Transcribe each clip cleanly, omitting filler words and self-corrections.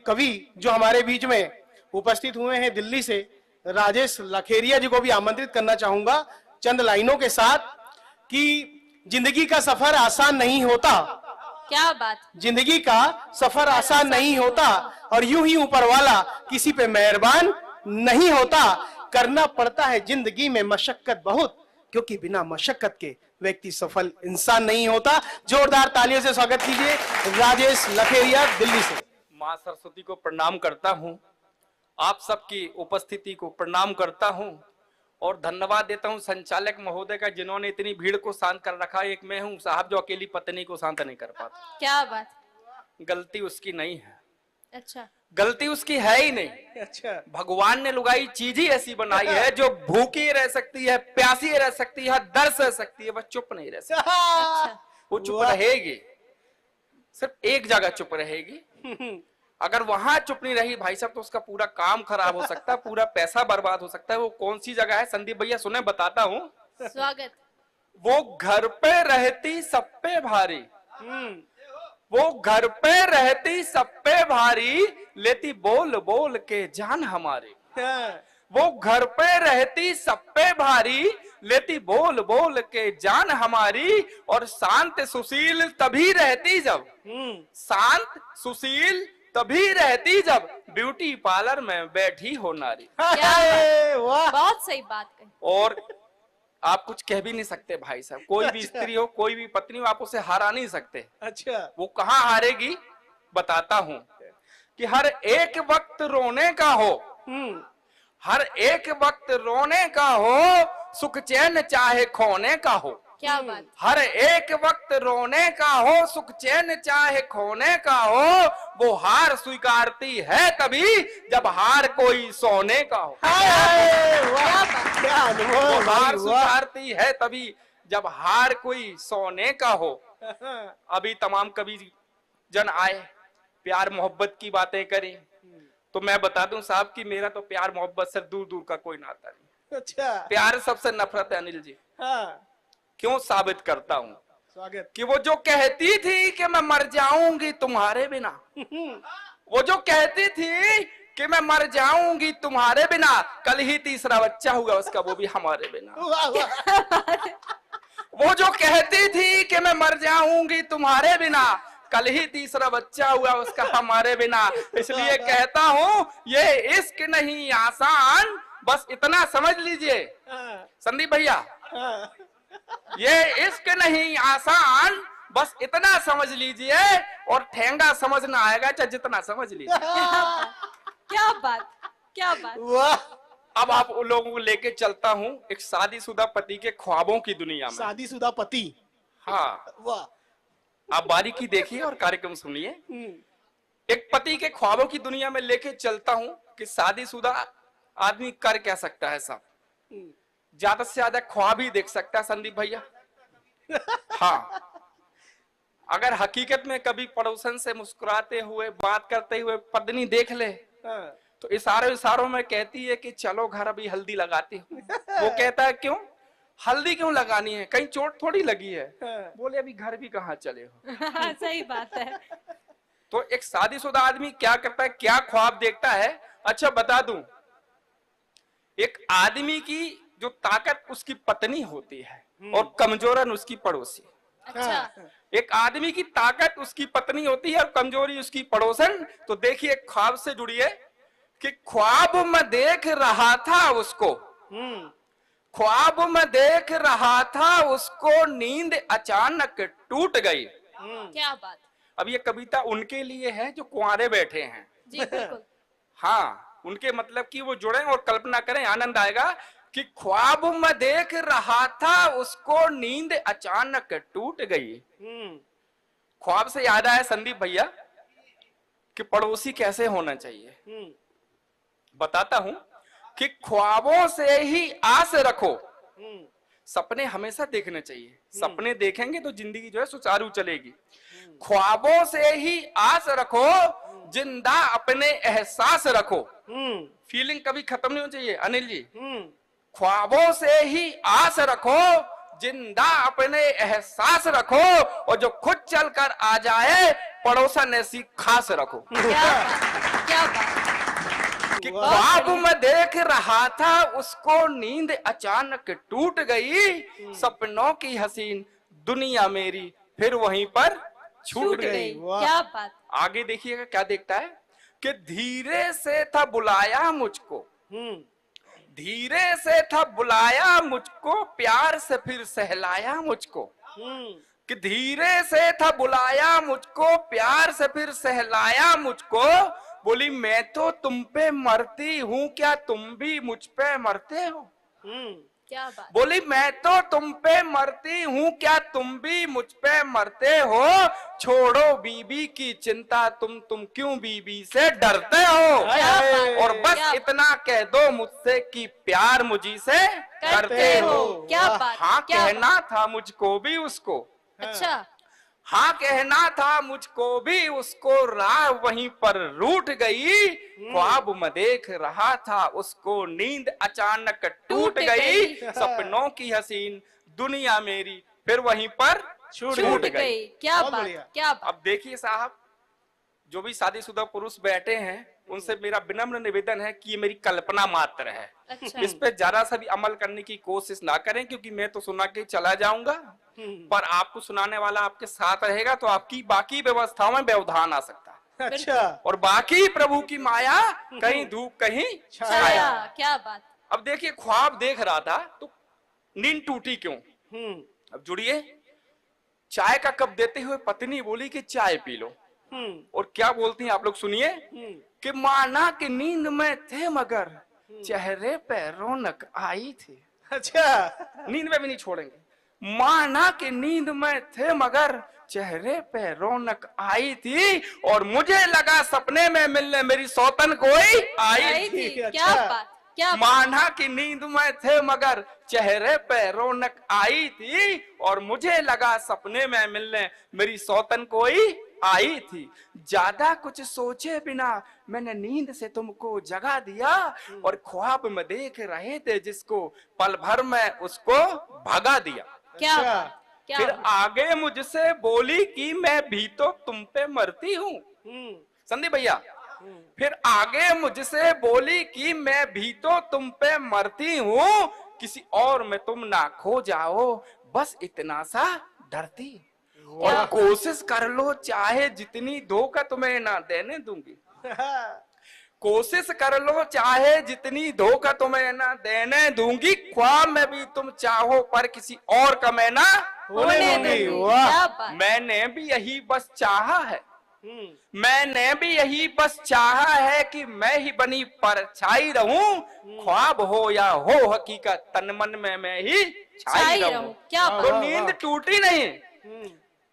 कवि जो हमारे बीच में उपस्थित हुए हैं दिल्ली से, राजेश लखेरिया जी को भी आमंत्रित करना चाहूंगा चंद लाइनों के साथ कि जिंदगी का सफर आसान नहीं होता। क्या बात। जिंदगी का सफर आसान नहीं होता और यूं ही ऊपर वाला किसी पे मेहरबान नहीं होता। करना पड़ता है जिंदगी में मशक्कत बहुत, क्योंकि बिना मशक्कत के व्यक्ति सफल इंसान नहीं होता। जोरदार तालियों से स्वागत कीजिए राजेश लखेरिया दिल्ली से। माँ सरस्वती को प्रणाम करता हूँ, आप सबकी उपस्थिति को प्रणाम करता हूँ और धन्यवाद देता हूँ संचालक महोदय का, जिन्होंने इतनी भीड़ को शांत कर रखा। एक मैं हूँ साहब जो अकेली पत्नी को शांत नहीं कर पाता। क्या बात। गलती उसकी नहीं है। अच्छा, गलती उसकी है ही नहीं। अच्छा, भगवान ने लुगाई चीज ही ऐसी बनाई है जो भूखी रह सकती है, प्यासी रह सकती है, दर्द सह सकती है, बस चुप नहीं रह सकती। अच्छा। वो चुप रहेगी, सिर्फ एक जगह चुप रहेगी। अगर वहां चुप नहीं रही भाई साहब तो उसका पूरा काम खराब हो सकता है, पूरा पैसा बर्बाद हो सकता है। वो कौन सी जगह है संदीप भैया सुने बताता हूँ। स्वागत। वो घर पे रहती सब पे भारी, वो घर पे रहती सब पे भारी, लेती बोल बोल के जान हमारी। वो घर पे रहती सब पे भारी, लेती बोल बोल के जान हमारी। और शांत सुशील तभी रहती जब, शांत सुशील तभी रहती जब ब्यूटी पार्लर में बैठी हो नारी। बहुत सही बात कही। और आप कुछ कह भी नहीं सकते भाई साहब, कोई भी स्त्री हो कोई भी पत्नी हो आप उसे हरा नहीं सकते। अच्छा, वो कहाँ हारेगी बताता हूँ कि हर एक वक्त रोने का हो, हर एक वक्त रोने का हो, सुख चैन चाहे खोने का हो। क्या बात। हर एक वक्त रोने का हो, सुख चैन चाहे खोने का हो। वो हार स्वीकारती है तभी जब हार कोई सोने का हो। क्या बात। क्या अनुभव। वो हार स्वीकारती है तभी जब हार कोई सोने का हो। अभी तमाम कवि जन आए, प्यार मोहब्बत की बातें करी, तो मैं बता दूं साहब कि मेरा तो प्यार मोहब्बत से दूर दूर का कोई नाता नहीं। अच्छा, प्यार सबसे नफरत है अनिल जी। हाँ, क्यों साबित करता हूँ स्वागत। कि वो जो कहती थी कि मैं मर जाऊंगी तुम्हारे बिना, वो जो कहती थी कि मैं मर जाऊंगी तुम्हारे बिना, कल ही तीसरा बच्चा हुआ उसका, वो भी हमारे बिना। वाह, वाह। वो जो कहती थी कि मैं मर जाऊंगी तुम्हारे बिना, कल ही तीसरा बच्चा हुआ उसका हमारे बिना। इसलिए कहता हूँ ये इश्क नहीं आसान, बस इतना समझ लीजिए संदीप भैया, ये इश्क नहीं आसान, बस इतना समझ लीजिए। और ठेंगा समझ ना आएगा चाहे जितना समझ लीजिए। क्या बात, क्या बात। वाह। अब आप उन लोगों को लेके चलता हूँ एक शादीशुदा पति के ख्वाबों की दुनिया में। शादीशुदा पति। हाँ, वाह। आप बारीकी देखिए और कार्यक्रम सुनिए। एक पति के ख्वाबों की दुनिया में लेके चलता हूँ कि शादीशुदा आदमी कर क्या सकता है साहब। ज्यादा से ज्यादा ख्वाब ही देख सकता है संदीप भैया। हाँ, अगर हकीकत में कभी पड़ोसन से मुस्कुराते हुए बात करते हुए पत्नी देख ले तो इशारों में कहती है कि चलो घर अभी हल्दी लगाती हूँ। वो कहता है क्यों हल्दी क्यों लगानी है, कहीं चोट थोड़ी लगी है। बोले अभी घर भी कहाँ चले हो। सही बात है। तो एक शादीशुदा आदमी क्या करता है, क्या ख्वाब देखता है। अच्छा बता दूं, एक आदमी की जो ताकत उसकी पत्नी होती है और कमजोरन उसकी पड़ोसी। अच्छा, एक आदमी की ताकत उसकी पत्नी होती है और कमजोरी उसकी पड़ोसन। तो देखिए ख्वाब से जुड़िए कि ख्वाब में देख रहा था उसको, ख्वाब में देख रहा था उसको, नींद अचानक टूट गई। क्या बात। अब ये कविता उनके लिए है जो कुंवारे बैठे हैं। जी बिल्कुल। हाँ, उनके मतलब कि वो जुड़े और कल्पना करें, आनंद आएगा कि ख्वाब में देख रहा था उसको, नींद अचानक टूट गई। ख्वाब से याद आया संदीप भैया कि पड़ोसी कैसे होना चाहिए। बताता हूं कि ख्वाबों से ही आस रखो, सपने हमेशा देखने चाहिए। सपने देखेंगे तो जिंदगी जो है सुचारू चलेगी। ख्वाबों से ही आस रखो, जिंदा अपने एहसास रखो। फीलिंग कभी खत्म नहीं होनी चाहिए अनिल जी। ख्वाबों से ही आस रखो, जिंदा अपने एहसास रखो, और जो खुद चलकर आ जाए पड़ोसन ऐसी खास रखो। क्या बात। कि वाह। ख्वाब में देख रहा था उसको नींद अचानक टूट गई, सपनों की हसीन दुनिया मेरी फिर वहीं पर छूट गई। वाह। क्या बात। आगे देखिएगा क्या देखता है कि धीरे से था बुलाया मुझको, धीरे से था बुलाया मुझको, प्यार से फिर सहलाया मुझको। कि धीरे से था बुलाया मुझको, प्यार से फिर सहलाया मुझको। बोली मैं तो तुम पे मरती हूँ, क्या तुम भी मुझ पे मरते हो? क्या बात। बोली मैं तो तुम पे मरती हूँ, क्या तुम भी मुझ पे मरते हो? छोड़ो बीबी की चिंता, तुम क्यों बीबी से डरते हो? क्या बात। और बस क्या- इतना कह दो मुझसे कि प्यार मुझी से करते हो। क्या बात। हाँ क्या कहना था मुझको भी उसको, बात। अच्छा। हाँ कहना था मुझको भी उसको, राह वहीं पर रूठ गई। ख्वाब में देख रहा था उसको, नींद अचानक टूट गई। सपनों की हसीन दुनिया मेरी फिर वहीं पर छूट गई। क्या बहुत बात। बढ़िया। क्या बात। अब देखिए साहब, जो भी शादीशुदा पुरुष बैठे हैं उनसे मेरा विनम्र निवेदन है कि ये मेरी कल्पना मात्र है। अच्छा। इस पे जरा सा भी अमल करने की कोशिश ना करें, क्योंकि मैं तो सुना के चला जाऊंगा, पर आपको सुनाने वाला आपके साथ रहेगा तो आपकी बाकी व्यवस्थाओं में व्यवधान आ सकता है। अच्छा। और बाकी प्रभु की माया, कहीं धूप कहीं छाया। छाया। क्या बात। अब देखिए ख्वाब देख रहा था तो नींद टूटी क्यों? अब जुड़िए, चाय का कप देते हुए पत्नी बोली कि चाय पी लो, और क्या बोलती हैं आप लोग सुनिए कि माना कि नींद में थे मगर चेहरे पे रौनक आई थी। अच्छा। नींद में भी नहीं छोड़ेंगे। माना कि नींद में थे मगर चेहरे पे रौनक आई थी, और मुझे लगा सपने में मिलने मेरी सौतन कोई आई आई थी। थी। अच्छा। क्या बात। क्या बात। माना कि नींद में थे मगर चेहरे पे रौनक आई थी, और मुझे लगा सपने में मिलने मेरी सौतन कोई आई थी। ज्यादा कुछ सोचे बिना मैंने नींद से तुमको जगा दिया, और ख्वाब में देख रहे थे जिसको पल भर में उसको भगा दिया। क्या अच्छा। बात। क्या फिर बात। आगे मुझसे बोली कि मैं भी तो तुम पे मरती हूँ। संदीप भैया, फिर आगे मुझसे बोली कि मैं भी तो तुम पे मरती हूँ, किसी और में तुम ना खो जाओ, बस इतना सा डरती। और कोशिश कर लो चाहे जितनी, धोखा तुम्हें ना देने दूंगी। कोशिश कर लो चाहे जितनी, धोखा तुम्हें ना देने दूंगी। ख्वाब में भी तुम चाहो पर किसी और का मैं ना होने दूंगी। वाह। क्या बात। मैंने भी यही बस चाहा है, मैंने भी यही बस चाहा है कि मैं ही बनी परछाई रहूं। ख्वाब हो या हो हकीकत, तन मन में मैं ही छाई रहूं। क्या तो बात। नींद टूटी नहीं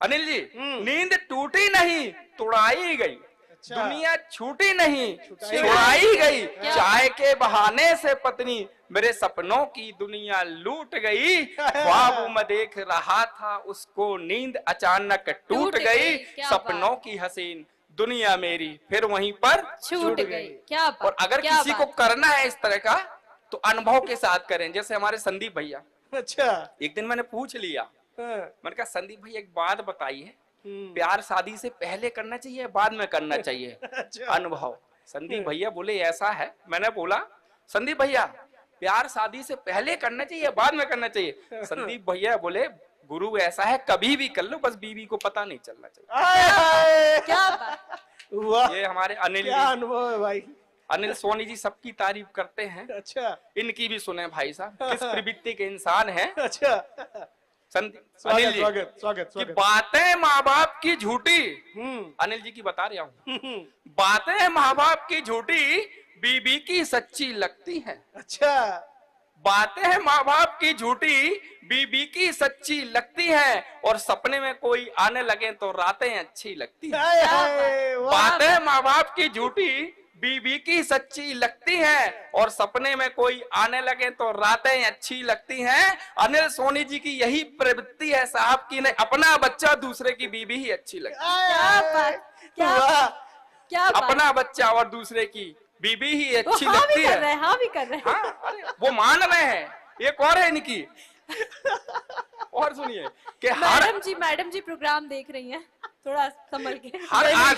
अनिल जी, नींद टूटी नहीं, तुड़ाई गई। दुनिया छूटी नहीं, छुड़ाई गई। चाय के बहाने से पत्नी मेरे सपनों की दुनिया लूट गई। ख्वाब में देख रहा था उसको, नींद अचानक टूट गई। सपनों की हसीन दुनिया मेरी फिर वहीं पर छूट गई। क्या बात। और अगर क्या किसी को बात। करना है इस तरह का तो अनुभव के साथ करें, जैसे हमारे संदीप भैया। अच्छा। एक दिन मैंने पूछ लिया, हाँ। मैंने कहा संदीप भैया एक बात बताइए, प्यार शादी से पहले करना चाहिए बाद में करना चाहिए? अच्छा। अनुभव। संदीप भैया बोले ऐसा है। मैंने बोला संदीप भैया प्यार शादी से पहले करना चाहिए बाद में करना चाहिए? संदीप भैया बोले गुरु ऐसा है, कभी भी कर लो, बस बीवी को पता नहीं चलना चाहिए। आय हाय। क्या बात। वाह। ये हमारे अनिल क्या जी, अनुभव है भाई। अनिल सोनी जी सबकी तारीफ करते हैं, अच्छा। इनकी भी सुने भाई साहब, किस प्रवृत्ति के इंसान हैं। अच्छा। अनिल स्वागत जी स्वागत स्वागत कि स्वागत। बातें माँ बाप की झूठी, अनिल जी की बता रहा हूँ, बातें माँ बाप की झूठी बीबी की सच्ची लगती हैं। अच्छा। बातें माँ बाप की झूठी बीबी की सच्ची लगती हैं, और सपने में कोई आने लगे तो रातें अच्छी लगती हैं। आय हाय। वाह। बातें माँ बाप की झूठी बीबी की सच्ची लगती हैं, और सपने में कोई आने लगे तो रातें अच्छी लगती हैं। अनिल सोनी जी की यही प्रवृत्ति है साहब की, नहीं अपना बच्चा दूसरे की बीबी ही अच्छी लगती है। क्या बात। क्या वाह। क्या बात। अपना बच्चा और दूसरे की बीबी ही वो अच्छी हाँ भी लगती कर है। रहे हैं। हाँ भी कर रहे हैं। हाँ, अरे वो मान रहे हैं। एक और है इनकी, और सुनिए कि मैडम जी प्रोग्राम देख रही हैं, थोड़ा संभल के। हर आज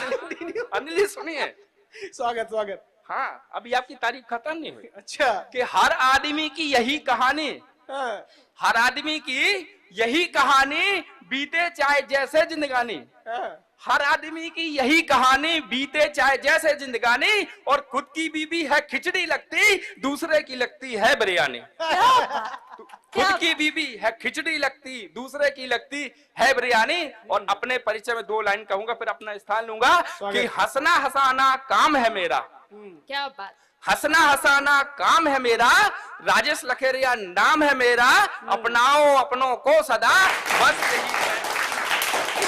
अनिल जी सुनिए, स्वागत स्वागत। हाँ, अभी आपकी तारीफ खत्म नहीं हुई अच्छा। कि हर आदमी की यही कहानी, हाँ, हर आदमी की यही कहानी, बीते चाहे जैसे जिंदगानी, हाँ। हर आदमी की यही कहानी, बीते चाहे जैसे जिंदगानी, और खुद की बीबी है खिचड़ी लगती, दूसरे की लगती है बिरयानी। खुद की बीबी है खिचड़ी लगती, दूसरे की लगती है बिरयानी। और अपने परिचय में 2 लाइन कहूंगा, फिर अपना स्थान लूंगा कि हंसना हंसाना काम है मेरा, क्या बात। हंसना हंसाना काम है मेरा, राजेश लखेरिया नाम है मेरा, अपनाओ अपनों को सदा, बस यही कहना,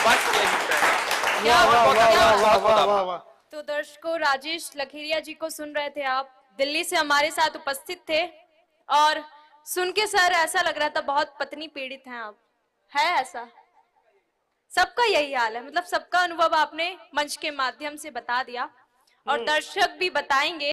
बस यही कहना। क्या वाह, बात, वाह, क्या वाह, बात। वाह, वाह, वाह, वाह। तो दर्शकों, राजेश लखेरिया जी को सुन रहे थे आप, दिल्ली से हमारे साथ उपस्थित थे, और सुन के सर ऐसा लग रहा था बहुत पत्नी पीड़ित हैं आप, है ऐसा? सबका यही हाल है, मतलब सबका अनुभव आपने मंच के माध्यम से बता दिया, और दर्शक भी बताएंगे।